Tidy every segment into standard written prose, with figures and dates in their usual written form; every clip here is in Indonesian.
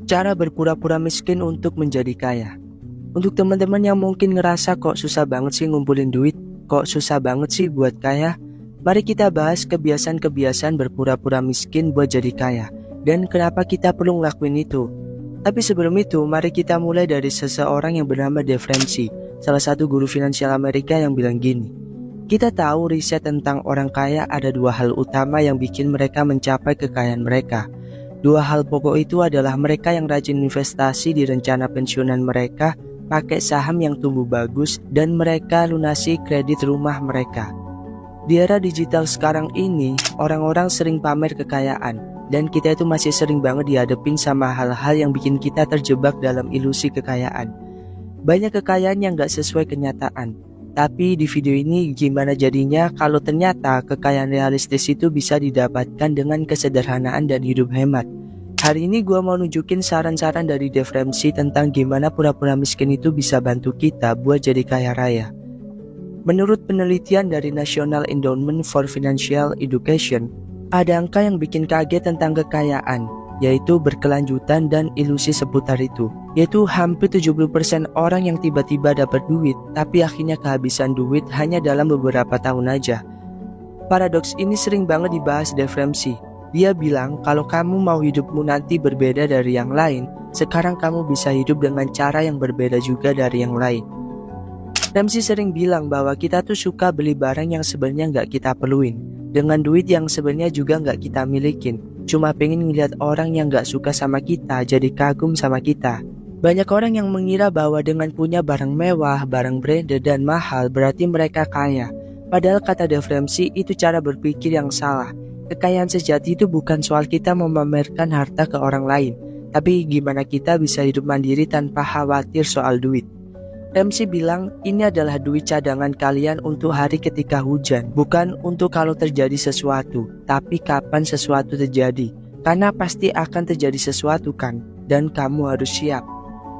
Cara berpura-pura miskin untuk menjadi kaya. Untuk teman-teman yang mungkin ngerasa kok susah banget sih ngumpulin duit, kok susah banget sih buat kaya, mari kita bahas kebiasaan-kebiasaan berpura-pura miskin buat jadi kaya, dan kenapa kita perlu ngelakuin itu. Tapi sebelum itu, mari kita mulai dari seseorang yang bernama Dave Ramsey, salah satu guru finansial Amerika yang bilang gini. Kita tahu riset tentang orang kaya ada dua hal utama yang bikin mereka mencapai kekayaan mereka. Dua hal pokok itu adalah mereka yang rajin investasi di rencana pensiunan mereka, pakai saham yang tumbuh bagus, dan mereka lunasi kredit rumah mereka. Di era digital sekarang ini, orang-orang sering pamer kekayaan, dan kita itu masih sering banget dihadapin sama hal-hal yang bikin kita terjebak dalam ilusi kekayaan. Banyak kekayaan yang gak sesuai kenyataan. Tapi di video ini gimana jadinya kalau ternyata kekayaan realistis itu bisa didapatkan dengan kesederhanaan dan hidup hemat. Hari ini gue mau nunjukin saran-saran dari Dave Ramsey tentang gimana pura-pura miskin itu bisa bantu kita buat jadi kaya raya. Menurut penelitian dari National Endowment for Financial Education, ada angka yang bikin kaget tentang kekayaan, yaitu berkelanjutan dan ilusi seputar itu. Yaitu hampir 70% orang yang tiba-tiba dapat duit, tapi akhirnya kehabisan duit hanya dalam beberapa tahun aja. Paradoks ini sering banget dibahas Dave Ramsey. Dia bilang kalau kamu mau hidupmu nanti berbeda dari yang lain, sekarang kamu bisa hidup dengan cara yang berbeda juga dari yang lain. Ramsey sering bilang bahwa kita tuh suka beli barang yang sebenarnya nggak kita perluin, dengan duit yang sebenarnya juga nggak kita milikin. Cuma pengen ngeliat orang yang gak suka sama kita jadi kagum sama kita. Banyak orang yang mengira bahwa dengan punya barang mewah, barang branded dan mahal berarti mereka kaya. Padahal kata Dave Ramsey itu cara berpikir yang salah. Kekayaan sejati itu bukan soal kita memamerkan harta ke orang lain, tapi gimana kita bisa hidup mandiri tanpa khawatir soal duit. Ramsey bilang ini adalah duit cadangan kalian untuk hari ketika hujan, bukan untuk kalau terjadi sesuatu, tapi kapan sesuatu terjadi. Karena pasti akan terjadi sesuatu kan, dan kamu harus siap.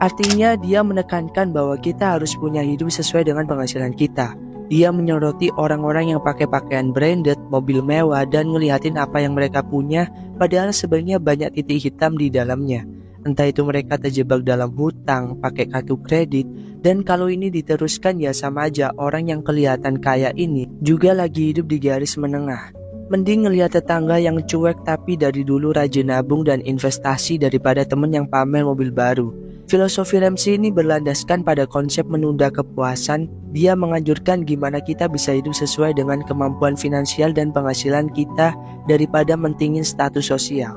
Artinya dia menekankan bahwa kita harus punya hidup sesuai dengan penghasilan kita. Dia menyoroti orang-orang yang pakai pakaian branded, mobil mewah, dan ngeliatin apa yang mereka punya, padahal sebenarnya banyak titik hitam di dalamnya. Entah itu mereka terjebak dalam hutang, pakai kartu kredit, dan kalau ini diteruskan ya sama aja orang yang kelihatan kaya ini juga lagi hidup di garis menengah. Mending ngelihat tetangga yang cuek tapi dari dulu rajin nabung dan investasi daripada temen yang pamer mobil baru. Filosofi Ramsey ini berlandaskan pada konsep menunda kepuasan. Dia menganjurkan gimana kita bisa hidup sesuai dengan kemampuan finansial dan penghasilan kita daripada mentingin status sosial.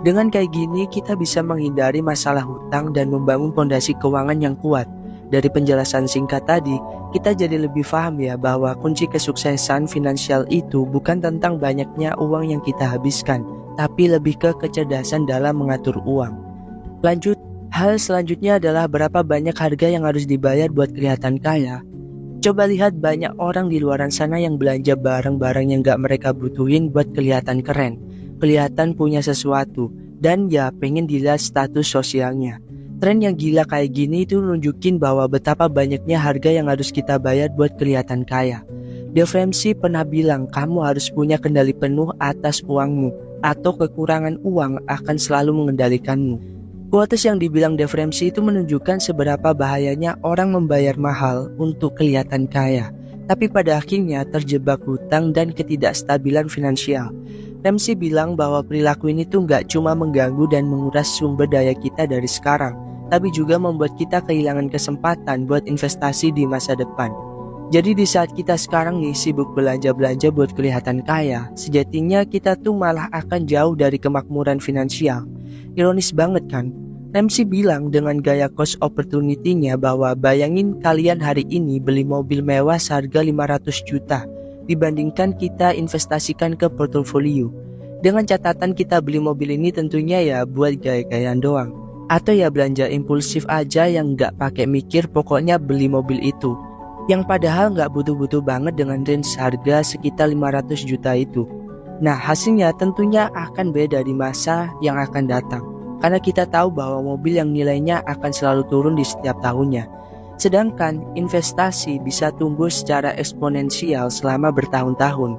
Dengan kayak gini kita bisa menghindari masalah hutang dan membangun fondasi keuangan yang kuat. Dari penjelasan singkat tadi, kita jadi lebih paham ya bahwa kunci kesuksesan finansial itu bukan tentang banyaknya uang yang kita habiskan, tapi lebih ke kecerdasan dalam mengatur uang. Lanjut, hal selanjutnya adalah berapa banyak harga yang harus dibayar buat kelihatan kaya. Coba lihat banyak orang di luaran sana yang belanja barang-barang yang gak mereka butuhin buat kelihatan keren, kelihatan punya sesuatu, dan ya pengen dilihat status sosialnya. Tren yang gila kayak gini itu nunjukin bahwa betapa banyaknya harga yang harus kita bayar buat kelihatan kaya. Dave Ramsey pernah bilang kamu harus punya kendali penuh atas uangmu, atau kekurangan uang akan selalu mengendalikanmu. Quotes yang dibilang Dave Ramsey itu menunjukkan seberapa bahayanya orang membayar mahal untuk kelihatan kaya, tapi pada akhirnya terjebak hutang dan ketidakstabilan finansial. Ramsey bilang bahwa perilaku ini tuh gak cuma mengganggu dan menguras sumber daya kita dari sekarang, tapi juga membuat kita kehilangan kesempatan buat investasi di masa depan. Jadi di saat kita sekarang nih sibuk belanja-belanja buat kelihatan kaya, sejatinya kita tuh malah akan jauh dari kemakmuran finansial. Ironis banget kan? Ramsey bilang dengan gaya cost opportunity-nya bahwa bayangin kalian hari ini beli mobil mewah seharga 500 juta, dibandingkan kita investasikan ke portofolio. Dengan catatan kita beli mobil ini tentunya ya buat gaya-gayaan doang. Atau ya belanja impulsif aja yang gak pakai mikir pokoknya beli mobil itu. Yang padahal gak butuh-butuh banget dengan range harga sekitar 500 juta itu. Nah hasilnya tentunya akan beda di masa yang akan datang. Karena kita tahu bahwa mobil yang nilainya akan selalu turun di setiap tahunnya. Sedangkan investasi bisa tumbuh secara eksponensial selama bertahun-tahun.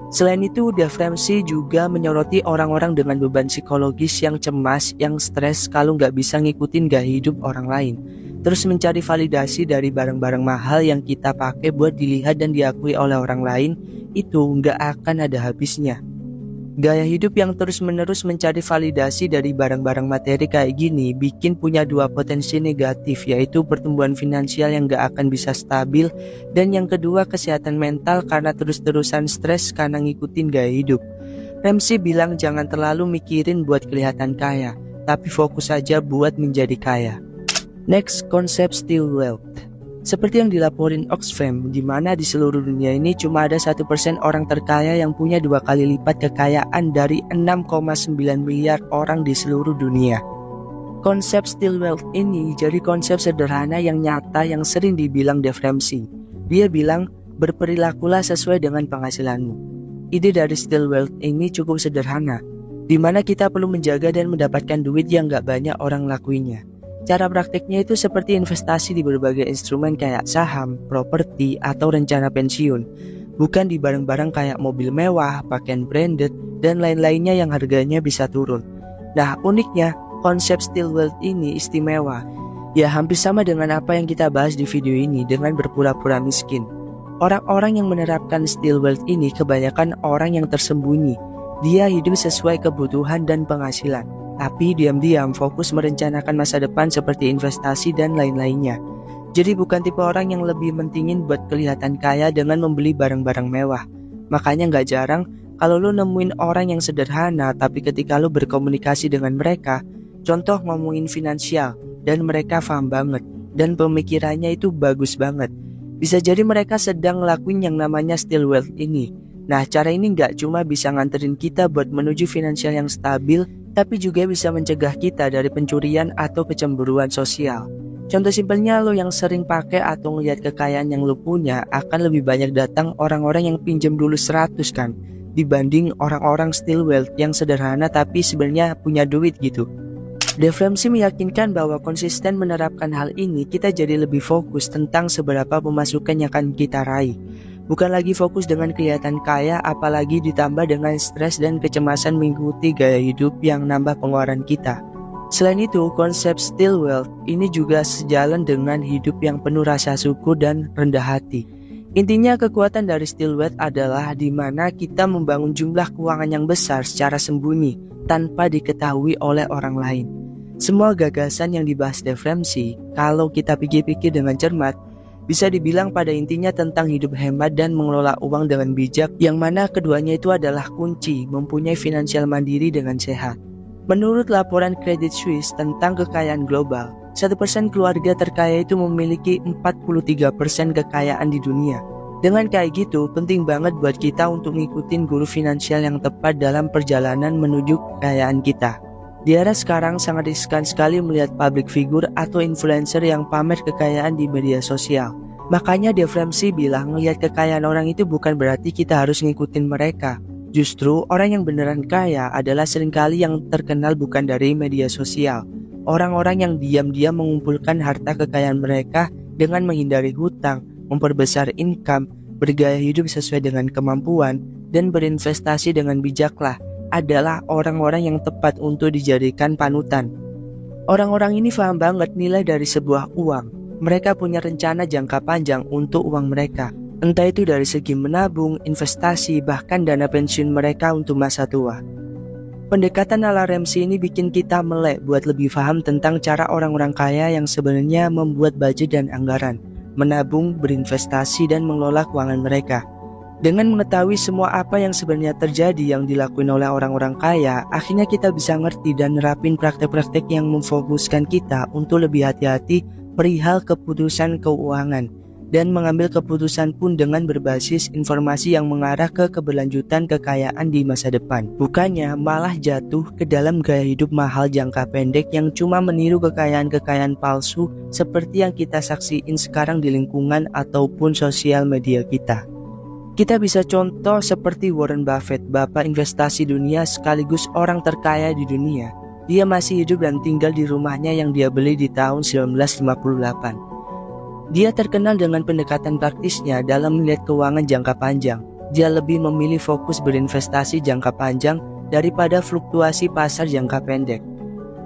Selain itu, Dave Ramsey juga menyoroti orang-orang dengan beban psikologis yang cemas, yang stres kalau nggak bisa ngikutin gaya hidup orang lain. Terus mencari validasi dari barang-barang mahal yang kita pakai buat dilihat dan diakui oleh orang lain, itu nggak akan ada habisnya. Gaya hidup yang terus-menerus mencari validasi dari barang-barang materi kayak gini bikin punya dua potensi negatif, yaitu pertumbuhan finansial yang gak akan bisa stabil, dan yang kedua kesehatan mental karena terus-terusan stres karena ngikutin gaya hidup. Ramsey bilang jangan terlalu mikirin buat kelihatan kaya, tapi fokus aja buat menjadi kaya. Next, konsep still wealth. Seperti yang dilaporin Oxfam, di mana di seluruh dunia ini cuma ada 1% orang terkaya yang punya 2 kali lipat kekayaan dari 6,9 miliar orang di seluruh dunia. Konsep still wealth ini jadi konsep sederhana yang nyata yang sering dibilang Dave Ramsey. Dia bilang, berperilakulah sesuai dengan penghasilanmu. Ide dari still wealth ini cukup sederhana, di mana kita perlu menjaga dan mendapatkan duit yang gak banyak orang lakuinnya. Cara praktiknya itu seperti investasi di berbagai instrumen kayak saham, properti, atau rencana pensiun. Bukan di barang-barang kayak mobil mewah, pakaian branded, dan lain-lainnya yang harganya bisa turun. Nah, uniknya, konsep still wealth ini istimewa. Ya, hampir sama dengan apa yang kita bahas di video ini dengan berpura-pura miskin. Orang-orang yang menerapkan still wealth ini kebanyakan orang yang tersembunyi. Dia hidup sesuai kebutuhan dan penghasilan, tapi diam-diam fokus merencanakan masa depan seperti investasi dan lain-lainnya. Jadi bukan tipe orang yang lebih mentingin buat kelihatan kaya dengan membeli barang-barang mewah. Makanya gak jarang kalau lo nemuin orang yang sederhana, tapi ketika lo berkomunikasi dengan mereka, contoh ngomongin finansial, dan mereka paham banget, dan pemikirannya itu bagus banget. Bisa jadi mereka sedang ngelakuin yang namanya still wealth ini. Nah, cara ini gak cuma bisa nganterin kita buat menuju finansial yang stabil, tapi juga bisa mencegah kita dari pencurian atau kecemburuan sosial. Contoh simpelnya, lo yang sering pakai atau ngeliat kekayaan yang lo punya akan lebih banyak datang orang-orang yang pinjam dulu 100 kan, dibanding orang-orang still wealth yang sederhana tapi sebenarnya punya duit gitu. Dave Ramsey meyakinkan bahwa konsisten menerapkan hal ini, kita jadi lebih fokus tentang seberapa pemasukan yang akan kita raih. Bukan lagi fokus dengan kelihatan kaya, apalagi ditambah dengan stres dan kecemasan mengikuti gaya hidup yang nambah pengeluaran kita. Selain itu, konsep still wealth ini juga sejalan dengan hidup yang penuh rasa syukur dan rendah hati. Intinya, kekuatan dari still wealth adalah di mana kita membangun jumlah keuangan yang besar secara sembunyi tanpa diketahui oleh orang lain. Semua gagasan yang dibahas Dave Ramsey, kalau kita pikir-pikir dengan cermat, bisa dibilang pada intinya tentang hidup hemat dan mengelola uang dengan bijak, yang mana keduanya itu adalah kunci mempunyai finansial mandiri dengan sehat. Menurut laporan Credit Suisse tentang kekayaan global, 1% keluarga terkaya itu memiliki 43% kekayaan di dunia. Dengan kayak gitu, penting banget buat kita untuk ngikutin guru finansial yang tepat dalam perjalanan menuju kekayaan kita. Di era sekarang sangat riskan sekali melihat public figure atau influencer yang pamer kekayaan di media sosial. Makanya Dave Ramsey bilang ngelihat kekayaan orang itu bukan berarti kita harus ngikutin mereka. Justru orang yang beneran kaya adalah seringkali yang terkenal bukan dari media sosial. Orang-orang yang diam-diam mengumpulkan harta kekayaan mereka dengan menghindari hutang, memperbesar income, bergaya hidup sesuai dengan kemampuan, dan berinvestasi dengan bijaklah, adalah orang-orang yang tepat untuk dijadikan panutan. Orang-orang ini paham banget nilai dari sebuah uang. Mereka punya rencana jangka panjang untuk uang mereka, entah itu dari segi menabung, investasi, bahkan dana pensiun mereka untuk masa tua. Pendekatan ala Ramsey ini bikin kita melek buat lebih paham tentang cara orang-orang kaya yang sebenarnya membuat budget dan anggaran, menabung, berinvestasi, dan mengelola keuangan mereka. Dengan mengetahui semua apa yang sebenarnya terjadi yang dilakuin oleh orang-orang kaya, akhirnya kita bisa ngerti dan nerapin praktek-praktek yang memfokuskan kita untuk lebih hati-hati perihal keputusan keuangan, dan mengambil keputusan pun dengan berbasis informasi yang mengarah ke keberlanjutan kekayaan di masa depan. Bukannya malah jatuh ke dalam gaya hidup mahal jangka pendek yang cuma meniru kekayaan-kekayaan palsu seperti yang kita saksiin sekarang di lingkungan ataupun sosial media kita. Kita bisa contoh seperti Warren Buffett, bapak investasi dunia sekaligus orang terkaya di dunia. Dia masih hidup dan tinggal di rumahnya yang dia beli di tahun 1958. Dia terkenal dengan pendekatan praktisnya dalam melihat keuangan jangka panjang. Dia lebih memilih fokus berinvestasi jangka panjang daripada fluktuasi pasar jangka pendek.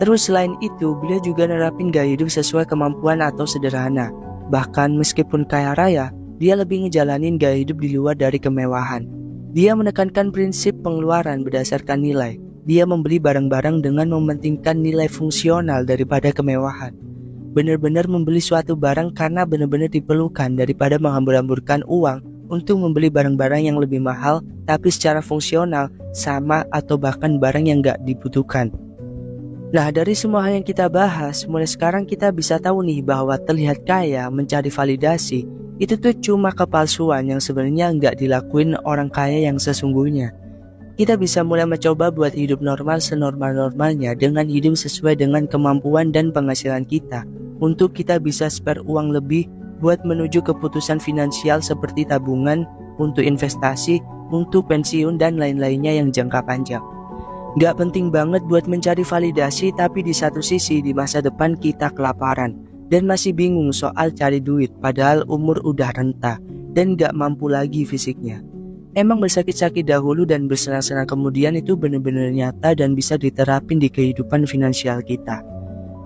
Terus selain itu, beliau juga nerapin gaya hidup sesuai kemampuan atau sederhana. Bahkan meskipun kaya raya, dia lebih ngejalanin gaya hidup di luar dari kemewahan. Dia menekankan prinsip pengeluaran berdasarkan nilai. Dia membeli barang-barang dengan mementingkan nilai fungsional daripada kemewahan. Benar-benar membeli suatu barang karena benar-benar diperlukan daripada menghambur-hamburkan uang untuk membeli barang-barang yang lebih mahal tapi secara fungsional sama atau bahkan barang yang gak dibutuhkan. Nah, dari semua hal yang kita bahas, mulai sekarang kita bisa tahu nih bahwa terlihat kaya mencari validasi itu tuh cuma kepalsuan yang sebenarnya nggak dilakuin orang kaya yang sesungguhnya. Kita bisa mulai mencoba buat hidup normal senormal-normalnya dengan hidup sesuai dengan kemampuan dan penghasilan kita untuk kita bisa spare uang lebih buat menuju keputusan finansial seperti tabungan, untuk investasi, untuk pensiun dan lain-lainnya yang jangka panjang. Gak penting banget buat mencari validasi, tapi di satu sisi di masa depan kita kelaparan dan masih bingung soal cari duit padahal umur udah renta dan gak mampu lagi fisiknya. Emang bersakit-sakit dahulu dan bersenang-senang kemudian itu benar-benar nyata dan bisa diterapin di kehidupan finansial kita.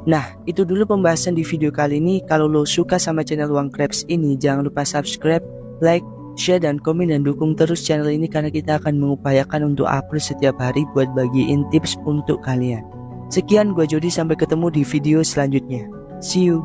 Nah, itu dulu pembahasan di video kali ini. Kalau lo suka sama channel Uang Krebs ini, jangan lupa subscribe, like, share dan komen dan dukung terus channel ini karena kita akan mengupayakan untuk upload setiap hari buat bagiin tips untuk kalian. Sekian, gua Jody, sampai ketemu di video selanjutnya. See you.